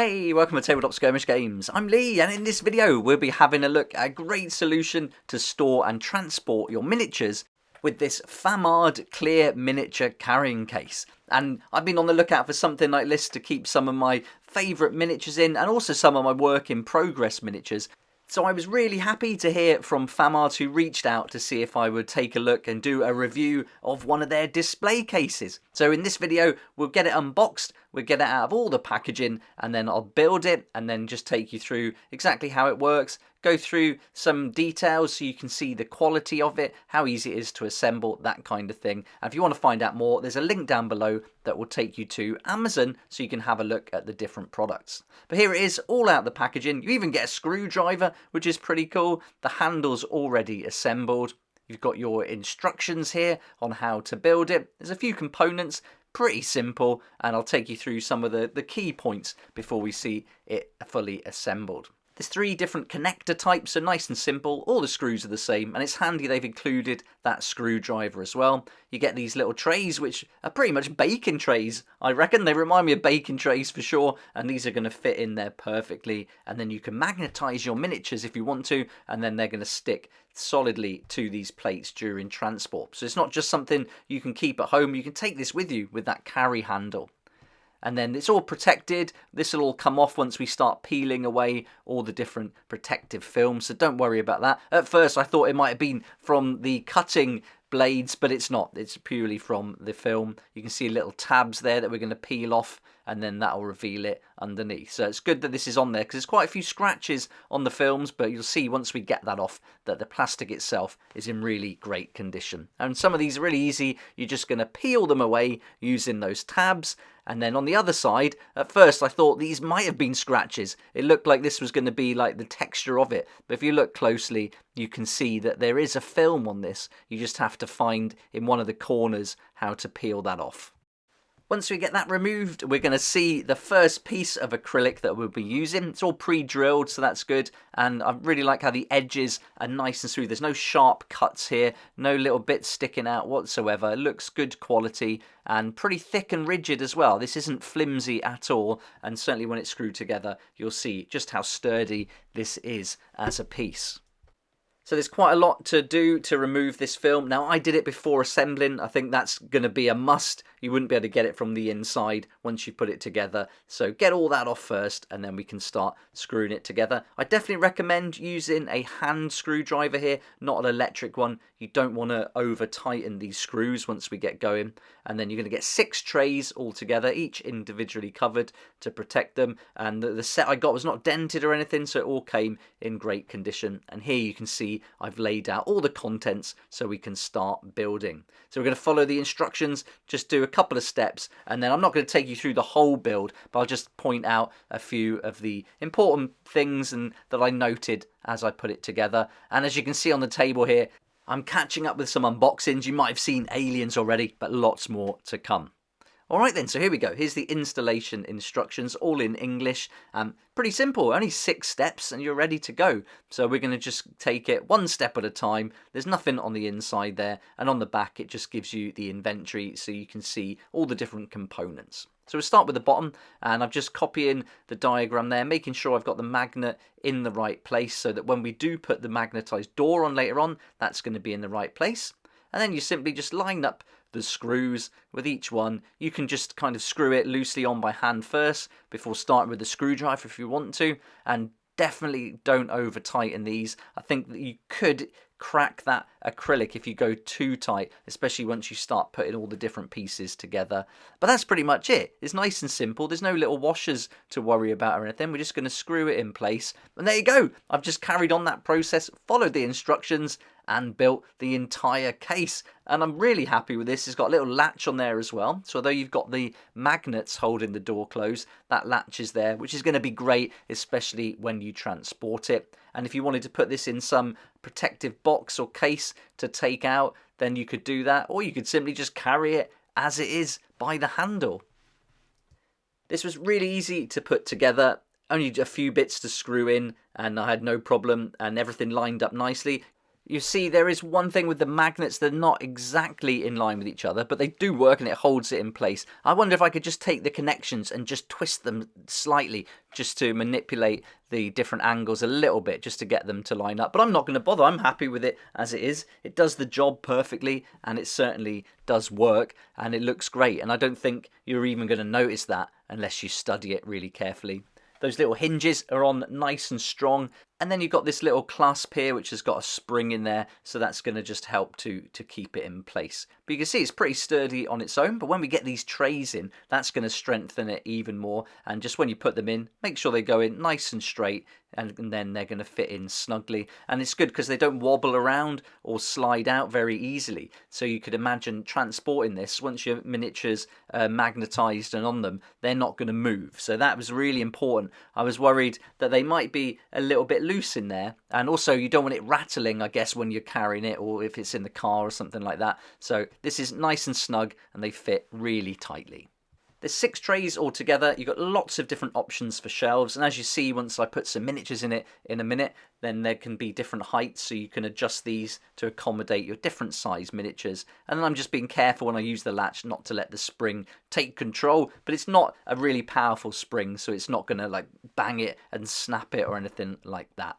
Hey, welcome to Tabletop Skirmish Games. I'm Lee, and in this video we'll be having a look at a great solution to store and transport your miniatures with this Famards clear miniature carrying case. And I've been on the lookout for something like this to keep some of my favourite miniatures in, and also some of my work in progress miniatures. So I was really happy to hear from Famards, who reached out to see if I would take a look and do a review of one of their display cases. So in this video, we'll get it unboxed, we'll get it out of all the packaging, and then I'll build it and then just take you through exactly how it works, go through some details so you can see the quality of it, how easy it is to assemble, that kind of thing. And if you want to find out more, there's a link down below that will take you to Amazon so you can have a look at the different products. But here it is, all out of the packaging. You even get a screwdriver, which is pretty cool. The handle's already assembled. You've got your instructions here on how to build it. There's a few components, pretty simple, and I'll take you through some of the key points before we see it fully assembled. There's 3 different connector types, so nice and simple. All the screws are the same, and it's handy they've included that screwdriver as well. You get these little trays, which are pretty much baking trays, I reckon. They remind me of baking trays for sure, and these are going to fit in there perfectly. And then you can magnetize your miniatures if you want to, and then they're going to stick solidly to these plates during transport. So it's not just something you can keep at home, you can take this with you with that carry handle. And then it's all protected. This will all come off once we start peeling away all the different protective films, so don't worry about that. At first I thought it might have been from the cutting blades, but it's not. It's purely from the film. You can see little tabs there that we're going to peel off, and then that will reveal it underneath. So it's good that this is on there because there's quite a few scratches on the films, but you'll see once we get that off that the plastic itself is in really great condition. And some of these are really easy. You're just going to peel them away using those tabs. And then on the other side, at first I thought these might have been scratches. It looked like this was going to be like the texture of it. But if you look closely, you can see that there is a film on this. You just have to find in one of the corners how to peel that off. Once we get that removed, we're going to see the first piece of acrylic that we'll be using. It's all pre-drilled, so that's good. And I really like how the edges are nice and smooth. There's no sharp cuts here, no little bits sticking out whatsoever. It looks good quality and pretty thick and rigid as well. This isn't flimsy at all, and certainly when it's screwed together, you'll see just how sturdy this is as a piece. So there's quite a lot to do to remove this film. Now, I did it before assembling. I think that's going to be a must. You wouldn't be able to get it from the inside once you put it together. So get all that off first, and then we can start screwing it together. I definitely recommend using a hand screwdriver here, not an electric one. You don't want to over tighten these screws once we get going. And then you're going to get 6 trays all together, each individually covered to protect them. And the set I got was not dented or anything, so it all came in great condition. And here you can see I've laid out all the contents so we can start building. So we're going to follow the instructions, just do a couple of steps, and then I'm not going to take you through the whole build, but I'll just point out a few of the important things and that I noted as I put it together. And as you can see on the table here, I'm catching up with some unboxings. You might have seen Aliens already, but lots more to come. Alright then, so here we go. Here's the installation instructions, all in English. Pretty simple, only 6 steps and you're ready to go. So we're going to just take it one step at a time. There's nothing on the inside there, and on the back it just gives you the inventory so you can see all the different components. So we'll start with the bottom, and I'm just copying the diagram there, making sure I've got the magnet in the right place so that when we do put the magnetized door on later on, that's going to be in the right place. And then you simply just line up the screws with each one. You can just kind of screw it loosely on by hand first before starting with the screwdriver if you want to, and definitely don't over tighten these. I think that you could crack that acrylic if you go too tight, especially once you start putting all the different pieces together. But that's pretty much it. It's nice and simple. There's no little washers to worry about or anything. We're just going to screw it in place, and there you go. I've just carried on that process, followed the instructions, and built the entire case. And I'm really happy with this. It's got a little latch on there as well. So although you've got the magnets holding the door closed, that latch is there, which is going to be great, especially when you transport it. And if you wanted to put this in some protective box or case to take out, then you could do that. Or you could simply just carry it as it is by the handle. This was really easy to put together. Only a few bits to screw in, and I had no problem, and everything lined up nicely. You see, there is one thing with the magnets, they're not exactly in line with each other, but they do work and it holds it in place. I wonder if I could just take the connections and just twist them slightly just to manipulate the different angles a little bit just to get them to line up. But I'm not going to bother. I'm happy with it as it is. It does the job perfectly and it certainly does work and it looks great. And I don't think you're even going to notice that unless you study it really carefully. Those little hinges are on nice and strong. And then you've got this little clasp here which has got a spring in there, so that's going to just help to keep it in place. But you can see it's pretty sturdy on its own, but when we get these trays in, that's going to strengthen it even more. And just when you put them in, make sure they go in nice and straight, and then they're going to fit in snugly. And it's good because they don't wobble around or slide out very easily. So you could imagine transporting this, once your miniatures are magnetised and on them, they're not going to move. So that was really important. I was worried that they might be a little bit loose in there, and also you don't want it rattling, I guess, when you're carrying it or if it's in the car or something like that. So this is nice and snug and they fit really tightly. There's 6 trays altogether. You've got lots of different options for shelves, and as you see, once I put some miniatures in it in a minute, then there can be different heights, so you can adjust these to accommodate your different size miniatures. And then I'm just being careful when I use the latch not to let the spring take control, but it's not a really powerful spring, so it's not going to like bang it and snap it or anything like that.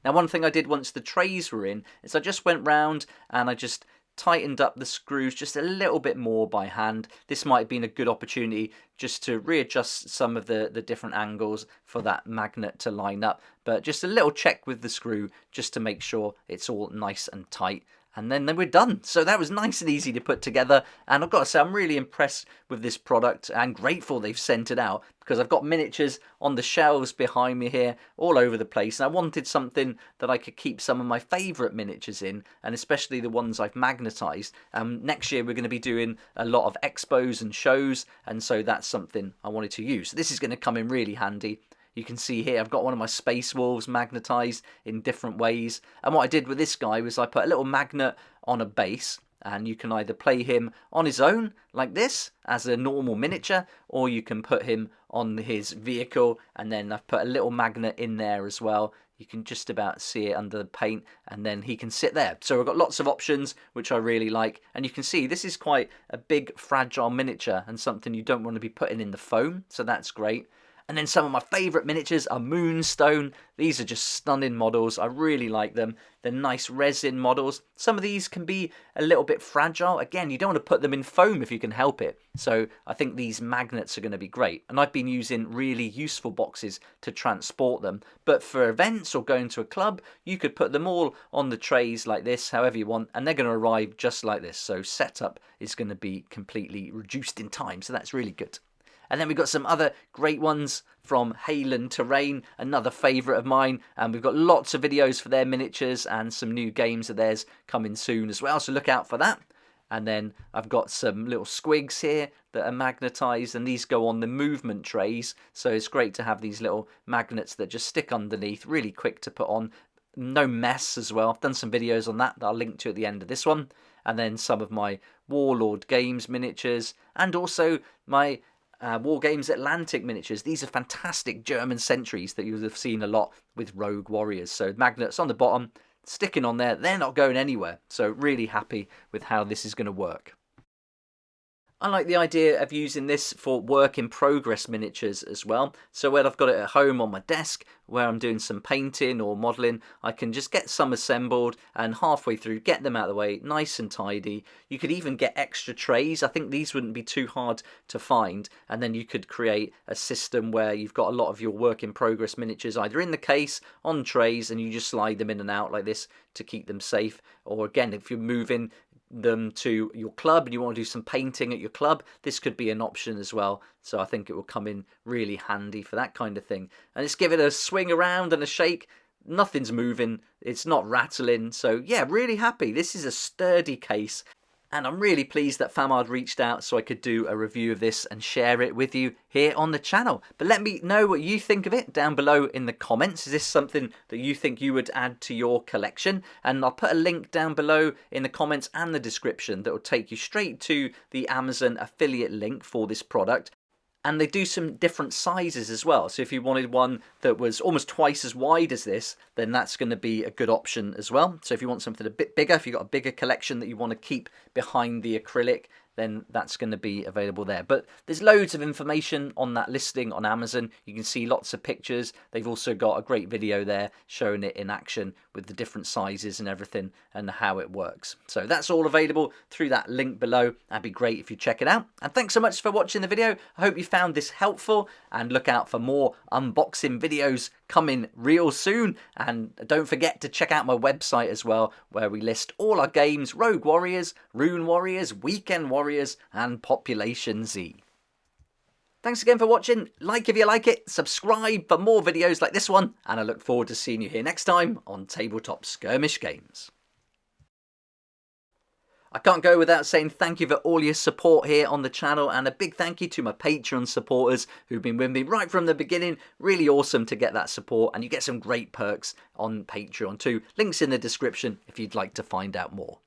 Now, one thing I did once the trays were in is I just went round and I just tightened up the screws just a little bit more by hand. This might have been a good opportunity just to readjust some of the different angles for that magnet to line up, but just a little check with the screw just to make sure it's all nice and tight. And then we're done. So that was nice and easy to put together. And I've got to say, I'm really impressed with this product and grateful they've sent it out, because I've got miniatures on the shelves behind me here all over the place. And I wanted something that I could keep some of my favourite miniatures in, and especially the ones I've magnetised. Next year, we're going to be doing a lot of expos and shows. And so that's something I wanted to use. So this is going to come in really handy. You can see here I've got one of my Space Wolves magnetised in different ways. And what I did with this guy was I put a little magnet on a base, and you can either play him on his own like this as a normal miniature, or you can put him on his vehicle, and then I've put a little magnet in there as well. You can just about see it under the paint, and then he can sit there. So we've got lots of options, which I really like. And you can see this is quite a big fragile miniature and something you don't want to be putting in the foam, so that's great. And then some of my favourite miniatures are Moonstone. These are just stunning models. I really like them. They're nice resin models. Some of these can be a little bit fragile. Again, you don't want to put them in foam if you can help it. So I think these magnets are going to be great. And I've been using really useful boxes to transport them. But for events or going to a club, you could put them all on the trays like this, however you want, and they're going to arrive just like this. So setup is going to be completely reduced in time. So that's really good. And then we've got some other great ones from Hayland Terrain, another favourite of mine. And we've got lots of videos for their miniatures and some new games of theirs coming soon as well. So look out for that. And then I've got some little squigs here that are magnetised, and these go on the movement trays. So it's great to have these little magnets that just stick underneath, really quick to put on. No mess as well. I've done some videos on that I'll link to at the end of this one. And then some of my Warlord Games miniatures, and also my War Games Atlantic miniatures. These are fantastic German sentries that you'll have seen a lot with Rogue Warriors. So magnets on the bottom, sticking on there, they're not going anywhere. So really happy with how this is going to work. I like the idea of using this for work in progress miniatures as well. So when I've got it at home on my desk, where I'm doing some painting or modelling, I can just get some assembled and halfway through get them out of the way, nice and tidy. You could even get extra trays. I think these wouldn't be too hard to find. And then you could create a system where you've got a lot of your work in progress miniatures either in the case, on trays, and you just slide them in and out like this to keep them safe. Or again, if you're moving them to your club and you want to do some painting at your club, this could be an option as well. So I think it will come in really handy for that kind of thing. And let's give it a swing around and a shake. Nothing's moving, it's not rattling. So yeah, really happy. This is a sturdy case. And I'm really pleased that Famard reached out so I could do a review of this and share it with you here on the channel. But let me know what you think of it down below in the comments. Is this something that you think you would add to your collection? And I'll put a link down below in the comments and the description that will take you straight to the Amazon affiliate link for this product. And they do some different sizes as well. So if you wanted one that was almost twice as wide as this, then that's going to be a good option as well. So if you want something a bit bigger, if you've got a bigger collection that you want to keep behind the acrylic, then that's going to be available there. But there's loads of information on that listing on Amazon. You can see lots of pictures. They've also got a great video there showing it in action with the different sizes and everything and how it works. So that's all available through that link below. That'd be great if you check it out. And thanks so much for watching the video. I hope you found this helpful, and look out for more unboxing videos coming real soon. And don't forget to check out my website as well, where we list all our games: Rogue Warriors, Rune Warriors, Weekend Warriors, and Population Z. Thanks again for watching. Like if you like it, subscribe for more videos like this one, and I look forward to seeing you here next time on Tabletop Skirmish Games. I can't go without saying thank you for all your support here on the channel, and a big thank you to my Patreon supporters who've been with me right from the beginning. Really awesome to get that support, and you get some great perks on Patreon too. Links in the description if you'd like to find out more.